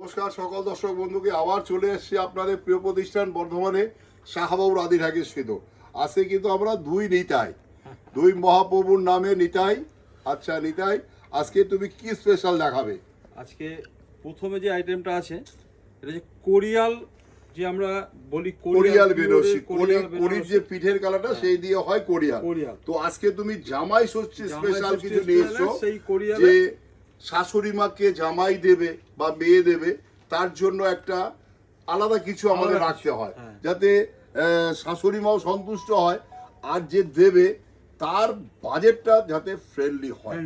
নমস্কার সকল দর্শক বন্ধুকে আবার চলে এসেছি আপনাদের প্রিয় প্রতিষ্ঠান বর্ধমানে শাহবাবুর আদি ঢাকের স্থিত। আজকে কিন্তু আমরা দুই মহাপ্রভুর নামে নিতাই। আচ্ছা নিতাই, আজকে তুমি কি স্পেশাল দেখাবে? আজকে প্রথমে যে আইটেমটা আছে এটা যে কোরিয়াল, যে আমরা বলি কোরিয়াল বেনারসি, কোরির যে পিঠের কালারটা সেই দিয়ে হয় কোরিয়াল। তো আজকে তুমি জামাই ষষ্ঠী স্পেশাল কিছু নিয়ে এসছো, যে শাশুড়ি মাকে জামাই দেবে বা মেয়ে দেবে, তার জন্য একটা আলাদা কিছু আমাদের রাখতে হয়, যাতে শাশুড়ি মাও সন্তুষ্ট হয় আর যে দেবে তার বাজেটটা যাতে ফ্রেন্ডলি হয়।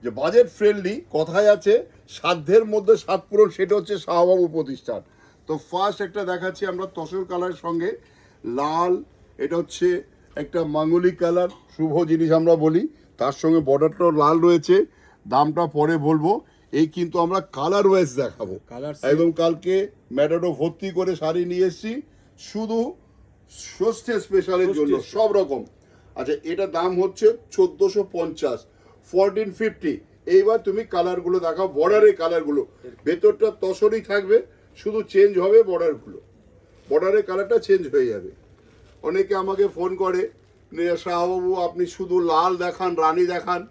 যে বাজেট ফ্রেন্ডলি কথায় আছে, সাধ্যের মধ্যে সাত পূরণ, সেটা হচ্ছে শাহবাবু প্রতিষ্ঠান। তো ফার্স্ট একটা দেখাচ্ছি আমরা তসর কালারের সঙ্গে লাল, এটা হচ্ছে একটা মাঙ্গলিক কালার, শুভ জিনিস আমরা বলি, তার সঙ্গে বর্ডারটাও লাল রয়েছে, দামটা পরে বলবো। এই কিন্তু আমরা কালার ওয়াইজ দেখাবো একদম। কালকে ম্যাটাডো ভর্তি করে শাড়ি নিয়ে এসেছি শুধু ষষ্ঠী স্পেশালের জন্য সব রকম। আচ্ছা, এটা দাম হচ্ছে 1450, 1450। এইবার তুমি কালারগুলো দেখাও, বর্ডারের কালারগুলো। ভেতরটা তসরই থাকবে, শুধু চেঞ্জ হবে বর্ডারগুলো, বর্ডারের কালারটা চেঞ্জ হয়ে যাবে। অনেকে আমাকে ফোন করে, শাহবাবু আপনি শুধু লাল দেখান, রানী দেখান,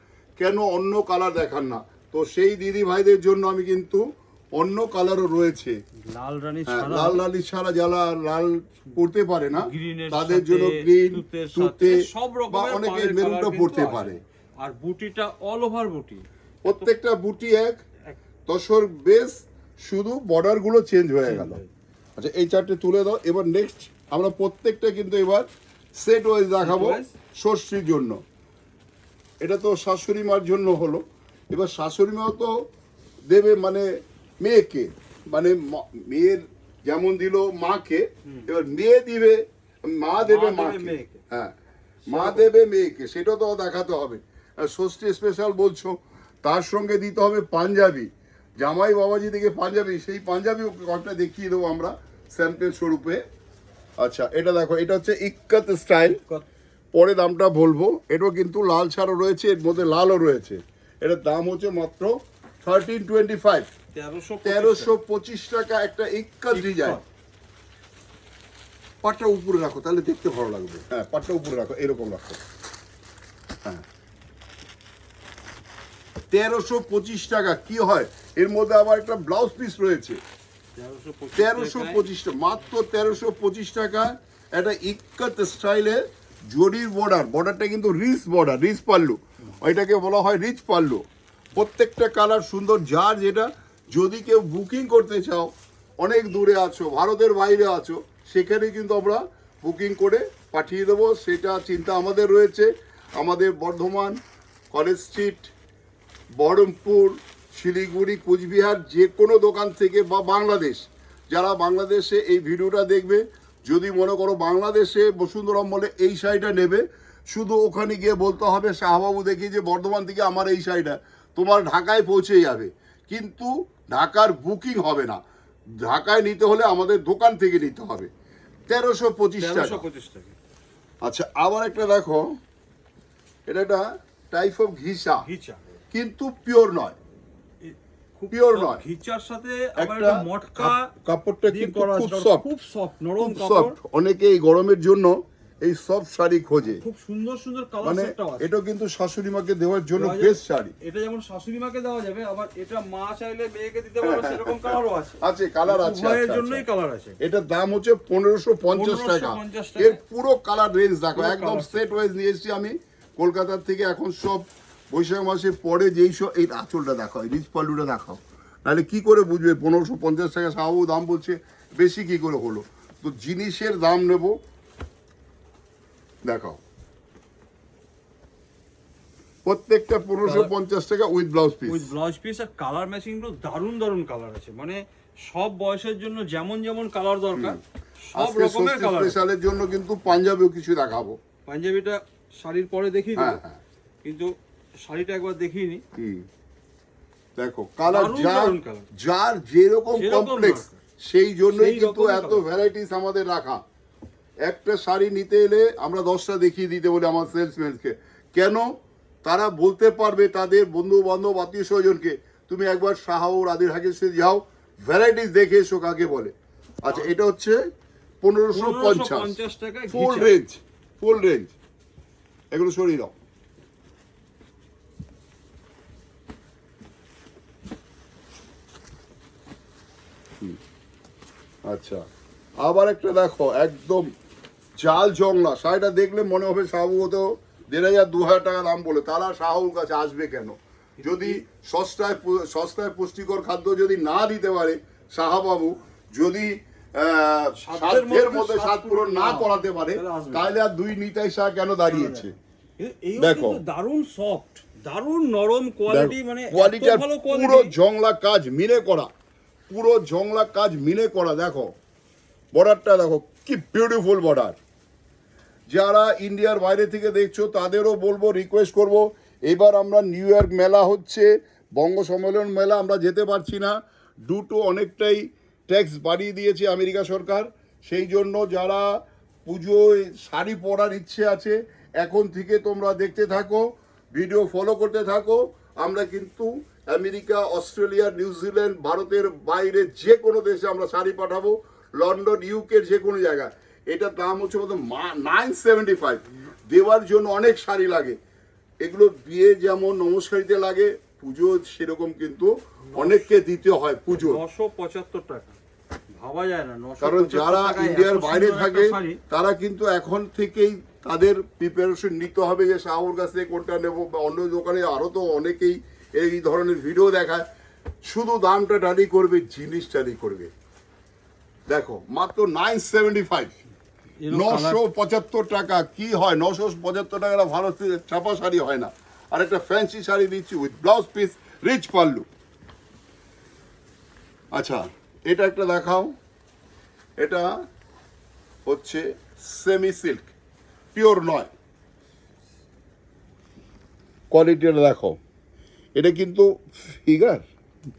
কেন অন্য কালার দেখান না? তো সেই দিদি ভাইদের জন্য আমি কিন্তু অন্য কালারও রয়েছে, লাল রানী ছাড়া যারা লাল পড়তে পারে না তাদের জন্য গ্রিন, তুতে বা অনেকে মেরুনটা পড়তে পারে। আর বুটিটা অল ওভার বুটি, প্রত্যেকটা বুটি এক তসর বেস, শুধু বর্ডার গুলো চেঞ্জ হয়ে গেল। আচ্ছা, এই চারটে তুলে দাও। এবার নেক্সট আমরা প্রত্যেকটা কিন্তু এবার সেট ওয়াইজ দেখাবো ষষ্ঠীর জন্য। এটা তো শাশুড়ি মার জন্য হলো, এবার শাশুড়ি মাও তো দেবে মানে মেয়েকে, মানে মেয়ের যেমন দিল মাকে, এবার মেয়ে দিবে, মা দেবে মাকে, হ্যাঁ মা দেবে মেয়েকে, সেটা তো দেখাতে হবে। আর ষষ্ঠী স্পেশাল বলছো, তার সঙ্গে দিতে হবে পাঞ্জাবি, জামাই বাবাজি থেকে পাঞ্জাবি, সেই পাঞ্জাবি কয়েকটা দেখিয়ে দেবো আমরা স্যাম্পেল স্বরূপে। আচ্ছা, এটা দেখো, এটা হচ্ছে ইক্কাত স্টাইল, পরে দামটা বলবো। এটাও কিন্তু লাল ছাড়ও রয়েছে, এর মধ্যে লালও রয়েছে। এটার দাম হচ্ছে মাত্র 1325, 1325 টাকা একটা ইক্কাত ডিজাইন। পাটটা উপরে রাখো, তাহলে দেখতে ভালো লাগবে। হ্যাঁ, পাটটা উপরে রাখো, এরকম রাখো। হ্যাঁ, 1325 টাকা। কি হয় এর মধ্যে আবার একটা ব্লাউজ পিস রয়েছে, 1325 টাকা, মাত্র 1325 টাকা। একটা ইক্কাত স্টাইলের জরির বর্ডারটা কিন্তু রিচ বর্ডার, রিচ পাল্লু, ওইটাকে বলা হয় রিচ পাল্লু। প্রত্যেকটা কালার সুন্দর, যার যেটা। যদি কেউ বুকিং করতে চাও, অনেক দূরে আছো, ভারতের বাইরে আছো, সেখানে কিন্তু আমরা বুকিং করে পাঠিয়ে দেবো, সেটা চিন্তা আমাদের রয়েছে। আমাদের বর্ধমান, কলেজ স্ট্রিট, বহরমপুর, শিলিগুড়ি, কুচবিহার, যে কোনো দোকান থেকে, বা বাংলাদেশ, যারা বাংলাদেশে এই ভিডিওটা দেখবে, যদি মনে করো বাংলাদেশে বসুন্ধরা মলে এই শাড়িটা নেবে, শুধু ওখানে গিয়ে বলতে হবে শাহবাবু দেখি যে বর্ধমান থেকে আমার এই শাড়িটা, তোমার ঢাকায় পৌঁছে যাবে, কিন্তু ঢাকার বুকিং হবে না। ঢাকায় নিতে হলে আমাদের দোকান থেকে নিতে হবে। 1325 টাকা। আচ্ছা, আবার একটা দেখো, এটা একটা টাইপ অফ ঘিচা, কিন্তু পিওর নয়, পিওর নয়, ঘিচার সাথে আবার একটা মটকা, কাপড়টা কিন্তু খুব সফট, নরম কাপড়। অনেকে এই গরমের জন্য এই সফট শাড়ি খোঁজে, খুব সুন্দর সুন্দর কালার মানে সেটটাও আছে। এটা কিন্তু শাশুড়ি মাকে দেওয়ার জন্য বেস্ট শাড়ি। এটা যেমন শাশুড়ি মাকে দেওয়া যাবে, আবার এটা মা চাইলে মেয়েকে দিতে পারবে, সেরকম কালারও আছে। আছে, কালার আছে, উভয়ের জন্যই কালার আছে। এটার দাম হচ্ছে 1550 টাকা। এর পুরো কালার রেঞ্জ দেখো, একদম সেট ওয়াইজ নিয়ে এসেছি আমি কলকাতার থেকে। এখন সব বৈশাখ মাসে পরে যেই সব, এই আঁচলটা দেখাও, এই রিচ পাল্লুটা দেখাও, নাহলে কি করে বুঝবে 1550 টাকা শাহবাবু দাম বলছে, বেশি কি করে হলো? তো জিনিসের দাম নেব, দেখাও, প্রত্যেকটা 1550 টাকা with blouse piece, with blouse piece. আর কালার ম্যাচিং গুলো দারুণ দারুণ কালার আছে, মানে সব বয়সের জন্য যেমন যেমন কালার দরকার সব রকমের কালার। স্পেশালের জন্য কিন্তু পাঞ্জাবিও কিছু দেখাবো। পাঞ্জাবিটা শাড়ির পরে দেখিয়ে দেব, কিন্তু শাড়িটা একবার দেখিয়ে নি। দেখো কালার, যার যেরকম কমপ্লেক্স, সেই জন্যই কিন্তু এত ভ্যারাইটিস আমাদের রাখা। একটা শাড়ি নিতে এলে আমরা 10টা দেখিয়ে দিতে বলি আমার সেলসম্যানকে, কেন? তারা বলতে পারবে তাদের বন্ধু বান্ধব, আত্মীয় স্বজনকে, তুমি একবার শাহবাবুর আদি ঢাকের সাথে যাও, ভ্যারাইটিস দেখে এসো কাকে বলে। আচ্ছা এটা হচ্ছে 1550 টাকায় ফুল রেঞ্জ, ফুল রেঞ্জ। এগুলো সরিয়ে দাও। আচ্ছা আবার একটা দেখো একদম চাল জংলা, শাড়িটা দেখলে মনে হবে সম্ভবত 1500-2000 টাকা দাম বলে, তারা শাহুর কাছে আসবে কেন? যদি সস্তায় পুষ্টিকর খাদ্য যদি না দিতে পারে শাহবাবু, যদি সাধ্যের মধ্যে স্বাদ পূরণ না করাতে পারে, তাহলে আর দুই নিতাই শাহ কেন দাঁড়িয়েছে? দেখো দারুণ সফট, দারুণ নরম কোয়ালিটি, মানে কোয়ালিটি পুরো জংলা কাজ মিলে করা, পুরো জংলা কাজ মিলে করা। দেখো বর্ডারটা দেখো কি বিউটিফুল বর্ডার। যারা ইন্ডিয়ার বাইরে থেকে দেখছো তাদেরও বলবো, রিকোয়েস্ট করব, এবার আমরা নিউ ইয়র্ক মেলা হচ্ছে, বঙ্গ সম্মেলন মেলা, আমরা যেতে পারছি না, দুটো অনেকটাই ট্যাক্স বাড়িয়ে দিয়েছে আমেরিকা সরকার। সেই জন্য যারা পুজোয় শাড়ি পরার ইচ্ছে আছে এখন থেকে তোমরা দেখতে থাকো, ভিডিও ফলো করতে থাকো। আমরা কিন্তু আমেরিকা, অস্ট্রেলিয়া, নিউজিল্যান্ড, ভারতের বাইরে যে কোনো দেশে আমরা শাড়ি পাঠাবো, লন্ডন, ইউকের যে কোনো জায়গায়। এটার দাম হচ্ছে মতো 975। দেওয়ার জন্য অনেক শাড়ি লাগে, এগুলো বিয়ে যেমন নমস্কারিতে লাগে, পুজো সেরকম কিন্তু অনেককে দিতে হয় পুজো। 975 টাকা ভাবা যায় না। কারণ যারা ইন্ডিয়ার বাইরে থাকে তারা কিন্তু এখন থেকেই তাদের প্রিপারেশন নিতে হবে যে শাহুর কাছ থেকে কোনটা নেবো, বা অন্য দোকানে আরও তো অনেকেই এই ধরনের ভিডিও দেখায়, শুধু দামটা টালি করবে, জিনিস টালি করবে। দেখো মাত্র 975, 975 টাকা। কি হয় 975 টাকা ভালো চাপা শাড়ি হয় না। আর একটা ফ্যান্সি শাড়ি দিচ্ছি with blouse piece, rich pallu. আচ্ছা এটা একটা দেখাও, এটা হচ্ছে সেমি সিল্ক, পিওর নয়, কোয়ালিটিটা দেখো। এটা কিন্তু ফিগার,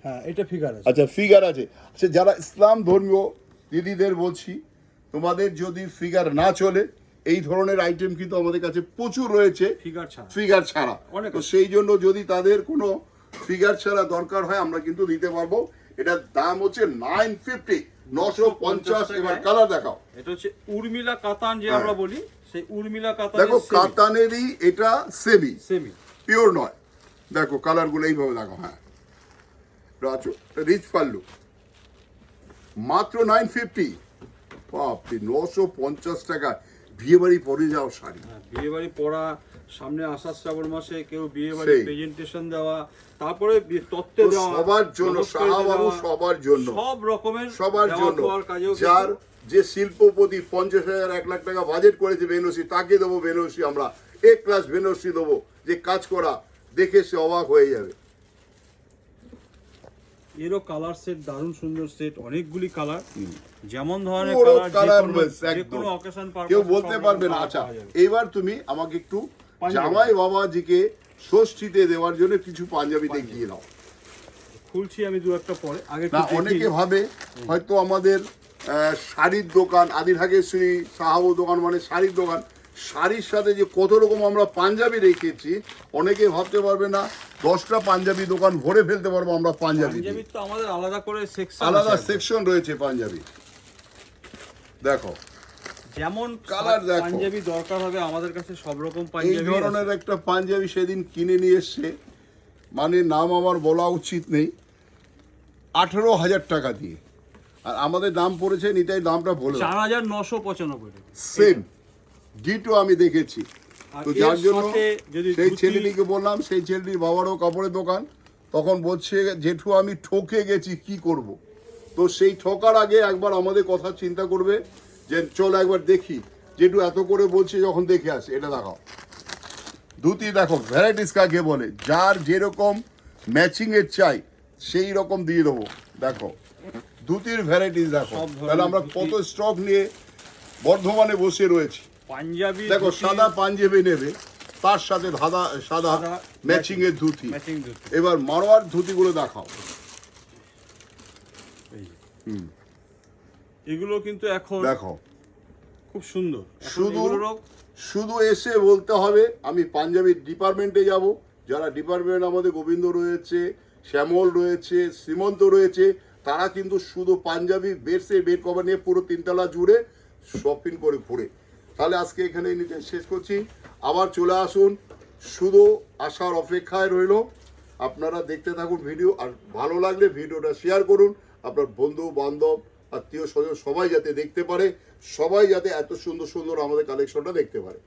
হ্যাঁ এটা ফিগার আছে। আচ্ছা ফিগার আছে। আচ্ছা যারা ইসলাম ধর্মীয় দিদিদের বলছি, তোমাদের যদি ফিগার না চলে, এই ধরনের আইটেম কিন্তু আমাদের কাছে প্রচুর রয়েছে ফিগার ছাড়া। তো সেই জন্য যদি তাদের কোনো ফিগার ছাড়া দরকার হয় আমরা কিন্তু দিতে পারবো। এটার দাম হচ্ছে 950, 950। এবার কালার দেখাও। এটা হচ্ছে উর্মিলা কাতান যে আমরা বলি, সেই উর্মিলা কাতান। দেখো কাতানেরই এটা সেমি, পিওর নয়। দেখো কালারগুলো এইভাবে দেখো। হ্যাঁ রিচ পাল্লু, মাত্র 950। বাপরে 950 টাকা বিয়ে বাড়ি পরে যাও শাড়ি। বিয়ে বাড়ি পরা, সামনে আষাঢ় শ্রাবণ মাসে কেউ বিয়ে বাড়ি প্রেজেন্টেশন দেওয়া, তারপরে তত্ত্বে দেওয়া, সবার জন্য শাহবাবু, সবার জন্য, সব রকমের সবার জন্য। যার যে শিল্পপতি 50,000 1 লাখ টাকা বাজেট করেছে বেনসি, তাকে দেবো বেনসি, আমরা এ ক্লাস বেনসি দেবো, যে কাজ করা দেখে সে অবাক হয়ে যাবে। এরও কালার সেট, দারুণ সুন্দর সেট, অনেকগুলি কালার, যেমন ধরনের কালার যেকোনো অকেশন কেউ বলতে পারবে না। আচ্ছা এবার তুমি আমাকে একটু জামাই বাবাজিকে ষষ্ঠীতে দেওয়ার জন্য কিছু পাঞ্জাবি দেখিয়ে দাও। খুলছি আমি দু একটা পরে। আগে না অনেকে ভাবে হয়তো আমাদের শাড়ির দোকান, আদিঢাকেশ্বরী সাহাবু দোকান মানে শাড়ির দোকান, শাড়ির সাথে যে কত রকম আমরা পাঞ্জাবি রেখেছি, অনেকে ভাবতে পারবে না 10টা পাঞ্জাবি দোকান ভরে ফেলতে পারবো আমরা পাঞ্জাবি। তো আমাদের আলাদা করে সেকশন, আলাদা সেকশন রয়েছে পাঞ্জাবি। দেখো যেমন কালার দেখো, পাঞ্জাবি দরকার হবে আমাদের কাছে সব রকম পাঞ্জাবি। এই ধরনের একটা পাঞ্জাবি সেদিন কিনে নিয়ে এসছে, মানে নাম আমার বলা উচিত নেই, 18,000 টাকা দিয়ে। আর আমাদের দাম পড়েছে, নিতাই দামটা বলে 4,995 সেম ডিটো আমি দেখেছি। তো যার জন্য সেই ছেলেটিকে বললাম, সেই ছেলেটির বাবারও কাপড়ের দোকান, তখন বলছে জেঠু আমি ঠকে গেছি কি করব। তো সেই ঠকার আগে একবার আমাদের কথা চিন্তা করবে যে চল একবার দেখি, জেঠু এত করে বলছে যখন দেখে আসে। এটা দেখাও ধুতি, দেখো ভ্যারাইটিস কাকে বলে, যার যেরকম ম্যাচিং এর চাই সেই রকম দিয়ে দেবো। দেখো ধুতির ভ্যারাইটিস দেখো, তাহলে আমরা কত স্টক নিয়ে বর্ধমানে বসে রয়েছি। পাঞ্জাবি দেখো সাদা পাঞ্জাবি নেবে, তার সাথে সাদা ম্যাচিং এর ধুতি। এবার মারোয়ার ধুতিগুলো দেখাও। এগুলো কিন্তু এখন দেখো খুব সুন্দর। শুধু এসে বলতে হবে আমি পাঞ্জাবি ডিপার্টমেন্টে যাব। যারা ডিপার্টমেন্ট আমাদের গোবিন্দ রয়েছে, শ্যামল রয়েছে, সীমন্ত রয়েছে, তারা কিন্তু শুধু পাঞ্জাবি বেড কভার নিয়ে পুরো 3 তলা জুড়ে শপিং করে ঘুরে। তাহলে আজকে এখানে শেষ করছি, আবার চলে আসুন, শুধু আসার অপেক্ষায় রইল। আপনারা দেখতে থাকুন ভিডিও, আর ভালো লাগলে ভিডিওটা শেয়ার করুন, আপনার বন্ধু বান্ধব আত্মীয় স্বজন সবাই যাতে দেখতে পারে, সবাই যাতে এত সুন্দর সুন্দর আমাদের কালেকশনটা দেখতে পারে।